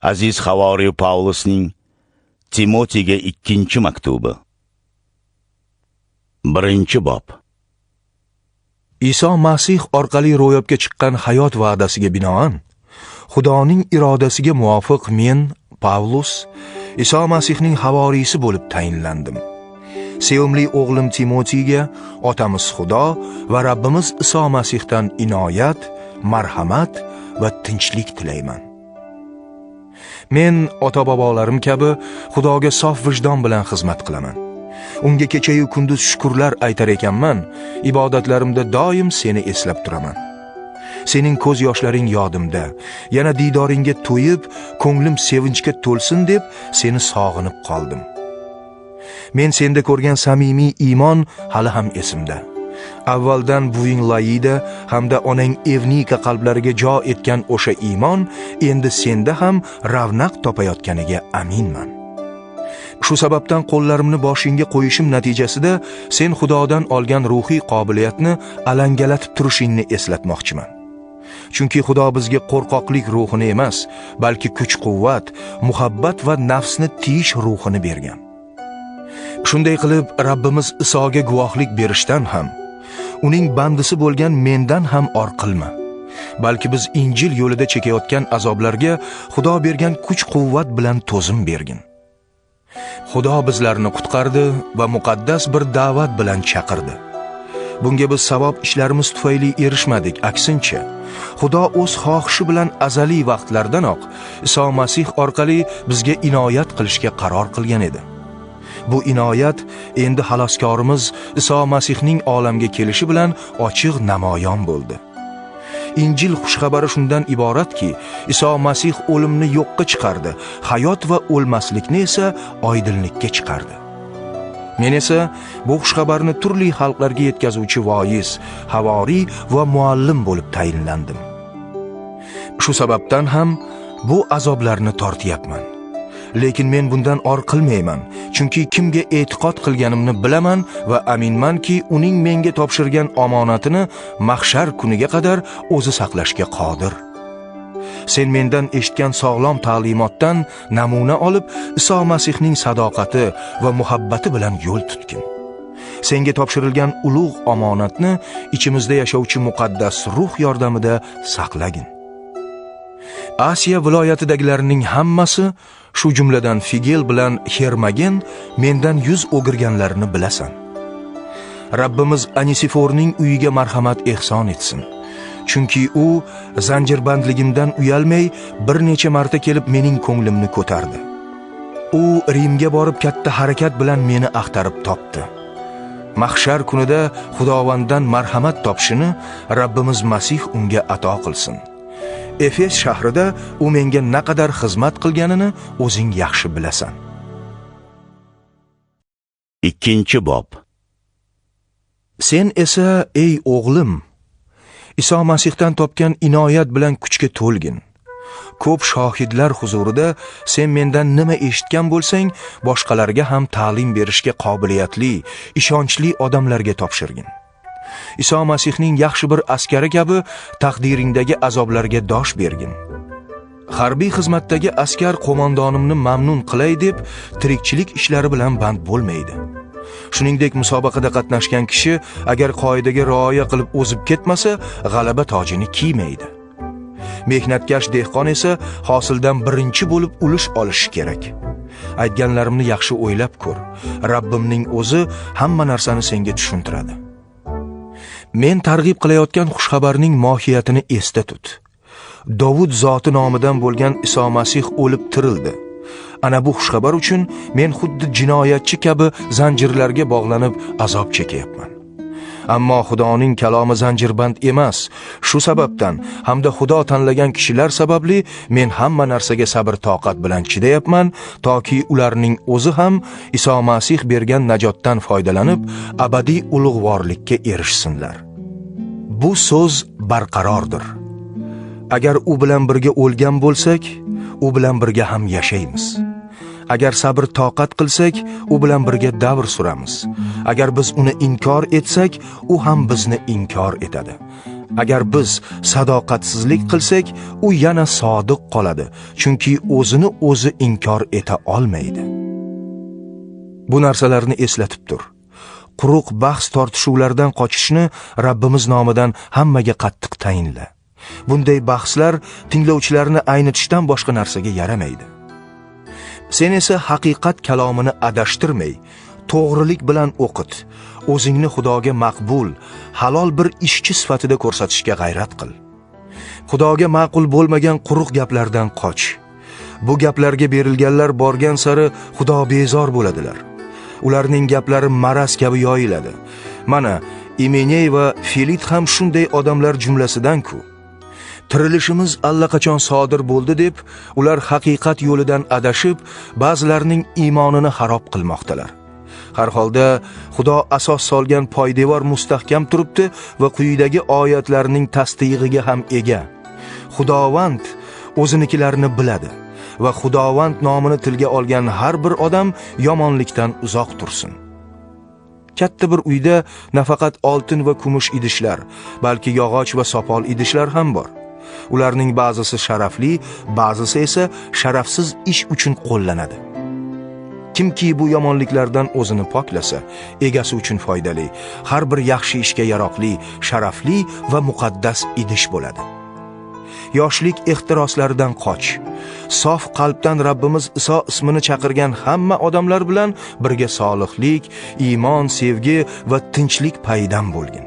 Aziz Havoriy Pavlusning Timotiga 2-maktubi. 1-bob. Iso Masih orqali ro'yobga chiqqan hayot va'dasiga binoan, Xudoning irodasiga muvofiq men, Pavlus, Iso Masihning havoriysi bo'lib tayinlandim. Sevimli o'g'lim Timotiga otamiz Xudo va Rabbimiz Iso Masihdan inoyat, marhamat va tinchlik tilayman. Men ota-bobolarim kabi Xudoga sof vijdon bilan xizmat qilaman. Unga kecha-yu kunduz shukrlar aytar ekanman, ibodatlarimda doim seni eslab turaman. Sening ko'z yoshlaring yodimda, yana didoringga to'yib, ko'nglim sevinchga to'lsin deb seni sog'inib qoldim. Men senda ko'rgan samimiy iymon hali ham esimda. Avvaldan buving Laida hamda onang Evnika qalblariga jo etgan o'sha iymon endi senda ham ravnaq topayotganiga aminman. Shu sababdan qo'llarimni boshingga qo'yishim natijasida sen Xudodan olgan ruhiy qobiliyatni alangalatib turishingni eslatmoqchiman. Chunki Xudo bizga qo'rqoqlik ruhini emas, balki kuch-quvvat, muhabbat va nafsni tiyish ruhini bergan. Shunday qilib Rabbimiz Isoga guvohlik berishdan ham, uning bandisi bo'lgan mendan ham or qilma. Balki biz Injil yo'lida chekayotgan azoblarga Xudo bergan kuch-quvvat bilan to'zim bergin. Xudo bizlarni qutqardi va muqaddas bir da'vat bilan chaqirdi. Bunga biz savob ishlarimiz tufayli erishmadik, aksincha, Xudo o'z xohishi bilan azaliy vaqtlardanoq Iso Masih orqali bizga inoyat qilishga qaror qilgan edi. Bu inoyat endi xaloskorimiz Iso Masihning olamga kelishi bilan ochiq namoyon bo'ldi. Injil xushxabari shundan iboratki, Iso Masih o'limni yo'qqa chiqardi, hayot va o'lmaslikni esa oydinlikka chiqardi. Men esa bu xushxabarni turli xalqlarga yetkazuvchi voiz, havoriy va muallim bo'lib tayinlandim. Shu sababdan ham bu azoblarni tortyapman. Lekin men bundan or qilmayman, chunki kimga e'tiqod qilganimni bilaman va aminmanki, uning menga topshirgan omonatini mahshar kuniga qadar o'zi saqlashga qodir. Sen mendan eshitgan sog'lom ta'limotdan namuna olib, Iso Masihning sadoqati va muhabbati bilan yo'l tutgin. Senga topshirilgan ulug' omonatni ichimizda yashovchi muqaddas ruh yordamida saqlagin. Asiya viloyatidagilarning hammasi, shu jumladan Figel bilan Hermogen mendan yuz o'girganlarini bilasan. Rabbimiz Anisiforning uyiga marhamat ehson etsin. Chunki u zanjirbandligimdan uyalmay bir necha marta kelib mening ko'nglimni ko'tardi. U Rimga borib katta harakat bilan meni axtarib topdi. Mahshar kunida Xudovanddan marhamat topishini Rabbimiz Masih unga ato qilsin. Efes shahrida u menga naqadar xizmat qilganini o'zing yaxshi bilasan. 2-bob. Sen esa ey o'g'lim, Iso Masihdan topgan inoyat bilan kuchga to'lgin. Ko'p shohidlar huzurida sen mendan nima eshitgan bo'lsang, boshqalarga ham ta'lim berishga qobiliyatli, ishonchli odamlarga topshirgin. Iso Masihning yaxshi bir askari kabi taqdiringdagi azoblarga dosh bergin. Harbiy xizmatdagi askar qo'mondonimni mamnun qilay deb tirikchilik ishlari bilan band bo'lmaydi. Shuningdek, musobaqada qatnashgan kishi agar qoidaga rioya qilib o'zib ketmasa, g'alaba tojini kiymaydi. Mehnatkash dehqon esa hosildan birinchi bo'lib ulush olishi kerak. Aytganlarimni yaxshi o'ylab ko'r. Rabbimning o'zi hamma narsani senga tushuntiradi. Men targ'ib qilayotgan xushxabarning mohiyatini esda tut. Dovud zoti nomidan bo'lgan Iso Masih o'lib tirildi. Ana bu xushxabar uchun men xuddi jinoyatchi kabi zanjirlarga bog'lanib azob chekyapman. Ammo Xudoning kalomi zanjirband emas. Shu sababdan hamda Xudo tanlagan kishilar sababli men hamma narsaga sabr-toqat bilan chidayapman, toki ularning o'zi ham Iso Masih bergan najotdan foydalanib, abadiy ulug'vorlikka erishsinlar. Bu so'z barqarordir. Agar u bilan birga o'lgan bo'lsak, u bilan birga ham yashaymiz. Agar sabr-toqat qilsak, u bilan birga davr suramiz. Agar biz uni inkor etsak, u ham bizni inkor etadi. Agar biz sadoqatsizlik qilsak, u yana sodiq qoladi, chunki o'zini o'zi inkor eta olmaydi. Bu narsalarni eslatib tur. Quruq bahs tortishuvlardan qochishni Rabbimiz nomidan hammaga qattiq tayinla. Bunday bahslar tinglovchilarni aynitishdan boshqa narsaga yaramaydi. Sen esa haqiqat kalomini adashtirmay, to'g'rilik bilan o'qit. O'zingni Xudoga maqbul, halol bir ishchi sifatida ko'rsatishga g'ayrat qil. Xudoga ma'qul bo'lmagan quruq gaplardan qoch. Bu gaplarga berilganlar borgan sari Xudo bezor bo'ladilar. Ularning gaplari maraz kabi yoyiladi. Mana Imeney va Filit ham shunday odamlar jumlasidan-ku. Tirilishimiz allaqachon sodir bo'ldi deb, ular haqiqat yo'lidan adashib, ba'zilarning iymonini xarob qilmoqdalar. Har holda Xudo asos solgan poydevor mustahkam turibdi va quyidagi oyatlarning tasdig'iga ham ega. Xudovand o'zinikilarni biladi va Xudovand nomini tilga olgan har bir odam yomonlikdan uzoq tursin. Katta bir uyda nafaqat oltin va kumush idishlar, balki yog'och va sopol idishlar ham bor. Ularning ba'zisi sharafli, ba'zisi esa sharafsiz ish uchun qo'llanadi. Kimki bu yomonliklardan o'zini poklasa, egasi uchun foydali, har bir yaxshi ishga yaroqli, sharafli va muqaddas idish bo'ladi. Yoshlik ehtiroslaridan qoch. Sof qalbdan Rabbimiz Iso ismini chaqirgan hamma odamlar bilan birga solihlik, iymon, sevgi va tinchlik paydan bo'lgin.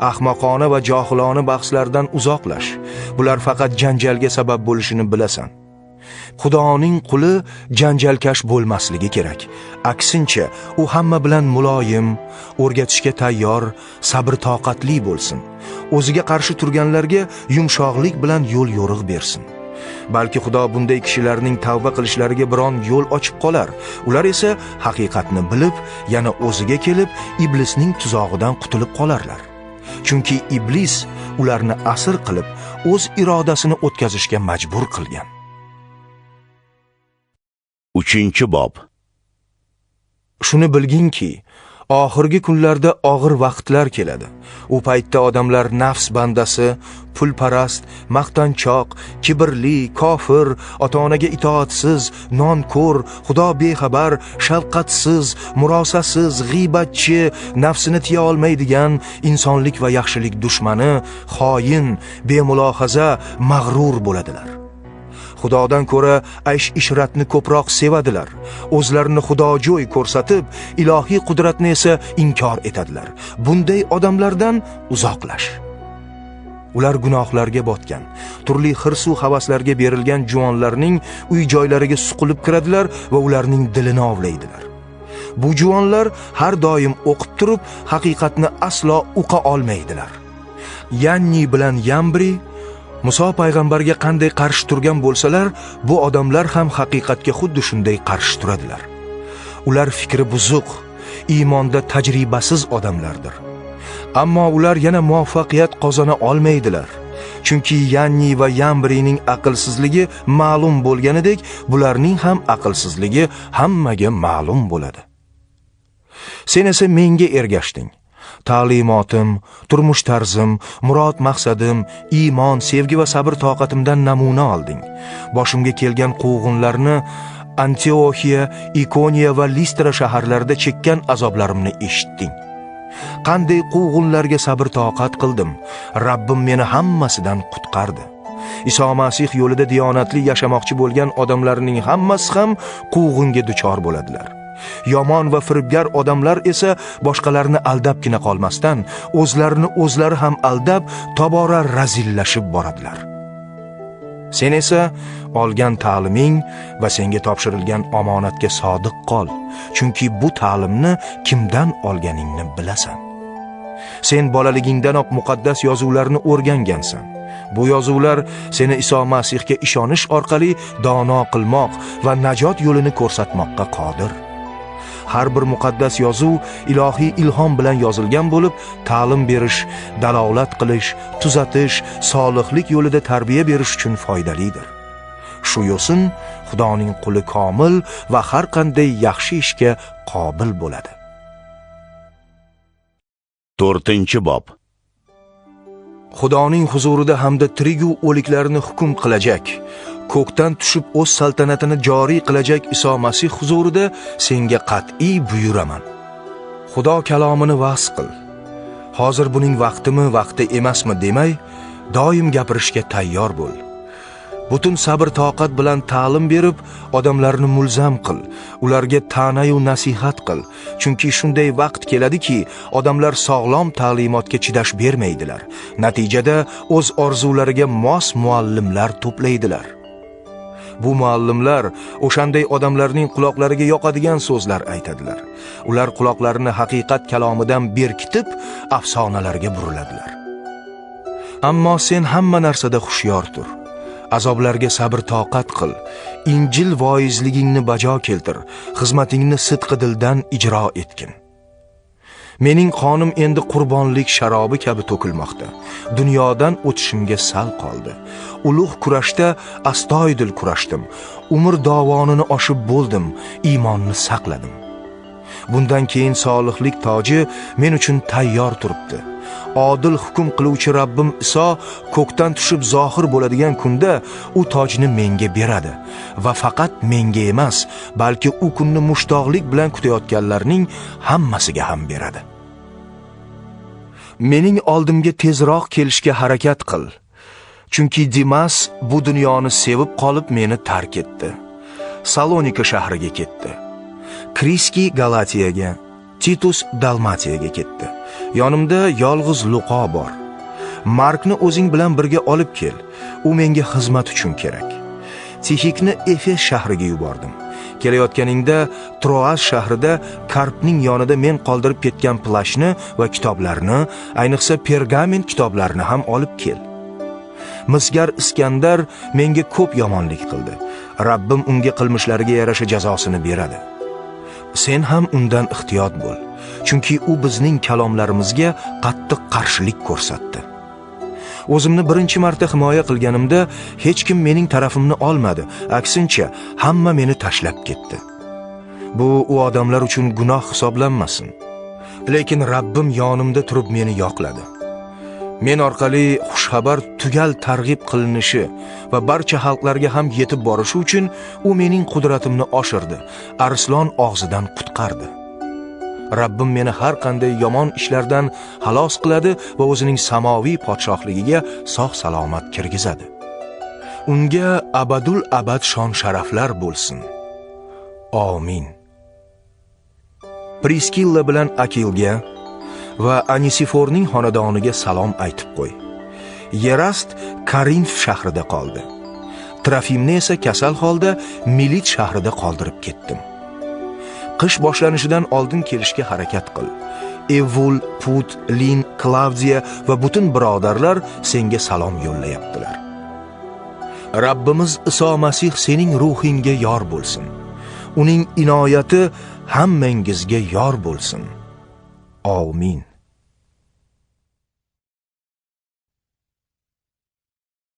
Ahmoqona va johilona bahslardan uzoqlash. Bular faqat janjalga sabab bo'lishini bilasan. Xudoning quli janjalkash bo'lmasligi kerak. Aksincha, u hamma bilan muloyim, o'rgatishga tayyor, sabr-toqatli bo'lsin. O'ziga qarshi turganlarga yumshoqlik bilan yo'l yo'riq bersin. Balki Xudo bunday kishilarning tavba qilishlariga biron yo'l ochib qolar. Ular esa haqiqatni bilib, yana o'ziga kelib, iblisning tuzog'idan qutulib qolarlar. Chunki iblis ularni asir qilib, o'z irodasini o'tkazishga majbur qilgan. 3-bob. Shuni bilginki, oxirgi kunlarda og'ir vaqtlar keladi. U paytda odamlar nafs bandasi, pulparast, maqtanchoq, kibrli, kofir, ota-onaga itoatsiz, nonko'r, Xudo bexabar, shafqatsiz, murosasiz, g'iybatchi, nafsini tiya olmaydigan, insonlik va yaxshilik dushmani, xoin, bemulohaza, mag'rur bo'ladilar. Xudodan ko'ra aysh-ishratni ko'proq sevadilar. O'zlarini xudojo'y ko'rsatib, ilohiy qudratni esa inkor etadilar. Bunday odamlardan uzoqlash. Ular gunohlarga botgan, turli hirsu havaslarga berilgan juvonlarning uy-joylariga suqilib kiradilar va ularning dilini ovlaydilar. Bu juvonlar har doim o'qib turib, haqiqatni aslo uqa olmaydilar. Yanni bilan Yambri Muso payg'ambarga qanday qarshi turgan bo'lsalar, bu odamlar ham haqiqatga xuddi shunday qarshi turadilar. Ular fikri buzuq, iymonda tajribasiz odamlardir. Ammo ular yana muvaffaqiyat qozona olmaydilar. Chunki Yanni va Yambrining aqlsizligi ma'lum bo'lganidek, bularning ham aqlsizligi hammaga ma'lum bo'ladi. Sen esa menga ergashding. Ta'limotim, turmush tarzim, murod maqsadim, iymon, sevgi va sabr toqatimdan namuna olding. Boshimga kelgan quvg'inlarni, Antioxiya, Ikoniya va Listra shaharlarida chekkan azoblarimni eshitding. Qanday quvg'inlarga sabr toqat qildim. Rabbim meni hammasidan qutqardi. Iso Masih yo'lida diyonatli yashamoqchi bo'lgan odamlarning hammasi ham quvg'inga duchor bo'ladilar. Yomon va firibgar odamlar esa boshqalarni aldabgina qolmasdan, o'zlarini o'zlari ham aldab, tobora razillashib boradilar. Sen esa olgan ta'liming va senga topshirilgan omonatga sodiq qol, chunki bu ta'limni kimdan olganingni bilasan. Sen bolaligingdanoq muqaddas yozuvlarni o'rgangansan. Bu yozuvlar seni Iso Masihga ishonish orqali dono qilmoq va najot yo'lini ko'rsatmoqqa qodir. Har bir muqaddas yozuv ilohiy ilhom bilan yozilgan bo'lib, ta'lim berish, dalolat qilish, tuzatish, solihlik yo'lida tarbiya berish uchun foydalidir. Shu yo'sin Xudoning quli komil va har qanday yaxshi ishga qobil bo'ladi. 4-bob. Xudoning huzurida hamda tirigu o'liklarni hukm qilajak, ko'kdan tushib o'z saltanatini joriy qilajak Iso Masih huzurida senga qat'iy buyuraman. Xudo kalomini va'z qil. Hozir buning vaqti emasmi demay, doim gapirishga tayyor bo'l. Butun sabr toqat bilan ta'lim berib, odamlarni mulzam qil, ularga ta'na-yu nasihat qil. Chunki shunday vaqt keladiki, odamlar sog'lom ta'limotga chidash bermaydilar. Natijada o'z orzulariga mos muallimlar to'playdilar. Bu muallimlar o'shanday odamlarning quloqlariga yoqadigan so'zlar aytadilar. Ular quloqlarini haqiqat kalomidan berkitib, afsonalarga buriladilar. Ammo sen hamma narsada hushyor tur. Azoblarga sabr toqat qil. Injil voizligingni bajo keltir. Xizmatingni sidqi dildan ijro etgin. Mening qonim endi qurbonlik sharobi kabi to'kilmoqda. Dunyodan o'tishimga sal qoldi. Ulug' kurashda astoydil kurashdim. Umr davonini oshib bo'ldim, iymonni saqladim. Bundan keyin solihlik toji men uchun tayyor turibdi. Odil hukm qiluvchi Rabbim Iso ko'kdan tushib zohir bo'ladigan kunda u tojni menga beradi va faqat menga emas, balki u kunni mushtoqlik bilan kutayotganlarning hammasiga ham beradi. Mening oldimga tezroq kelishga harakat qil. Chunki Dimas bu dunyoni sevib qolib meni tark etdi. Salonika shahriga ketdi. Kriski Galatiyaga, Titus Dalmatiyaga ketdi. Yonimda yolg'iz Luqo bor. Markni o'zing bilan birga olib kel. U menga xizmat uchun kerak. Tixikni Efes shahriga yubordim. Kelayotganingda Troas shahrida Karpning yonida men qoldirib ketgan plashni va kitoblarni, ayniqsa pergament kitoblarini ham olib kel. Misgar Iskandar menga ko'p yomonlik qildi. Rabbim unga qilmishlariga yarasha jazosini beradi. Sen ham undan ehtiyot bo'l. Chunki u bizning kalomlarimizga qattiq qarshilik ko'rsatdi. O'zimni birinchi marta himoya qilganimda hech kim mening tarafimni olmadi. Aksincha, hamma meni tashlab ketdi. Bu u odamlar uchun gunoh hisoblanmasin. Lekin Rabbim yonimda turib meni yoqladi. Men orqali xushxabar tugal targ'ib qilinishi va barcha xalqlarga ham yetib borishi uchun u mening qudratimni oshirdi, arslon og'zidan qutqardi. Rabbim meni har qanday yomon ishlardan xalos qiladi va o'zining samoviy podshohligiga sog' salomat kirgizadi. Unga abadul abad shon sharaflar bo'lsin. Amin. Priskilla bilan Akilga va Anisiforning xonadoniga salom aytib qo'y. Yerast Korinf shahrida qoldi. Trofimni esa kasal holda Milit shahrida qoldirib ketdim. Qish boshlanishidan oldin kelishga harakat qil. Evul, Put, Lin, Klavdiya va butun birodarlar senga salom yo'llayaptilar. Rabbimiz Iso Masih sening ruhingga yor bo'lsin. Uning inoyati hammangizga yor bo'lsin. Amin.